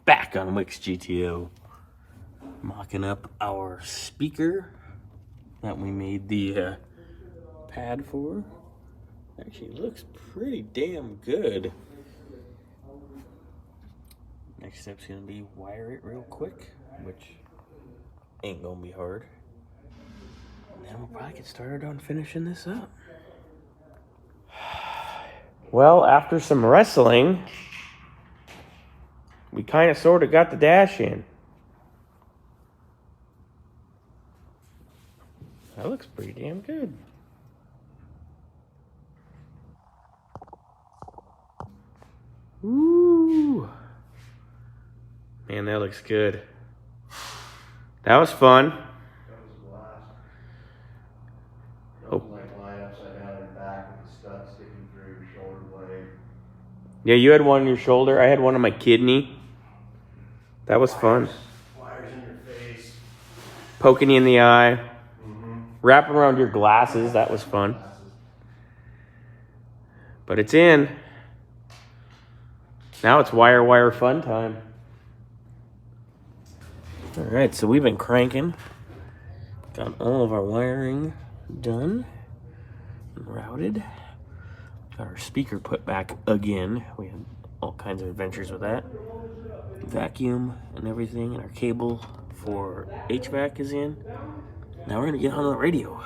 Back on Wick's GTO, mocking up our speaker that we made the pad for. Actually looks pretty damn good. Next step's gonna be wire it real quick, which ain't gonna be hard. And then we'll probably get started on finishing this up. Well, after some wrestling, we kind of sort of got the dash in. That looks pretty damn good. Ooh. Man, that looks good. That was fun. That was a blast. That was like lying upside down on your back with the stud sticking through your shoulder blade. Yeah, you had one on your shoulder. I had one on my kidney. That was fun. Wires in your face. Poking you in the eye. Wrapping around your glasses. That was fun. But it's in. Now it's wire fun time. All right, so we've been cranking. Got all of our wiring done and routed. Got our speaker put back again. We had all kinds of adventures with that. Vacuum and everything, and our cable for HVAC is in. Now we're gonna get on the radio.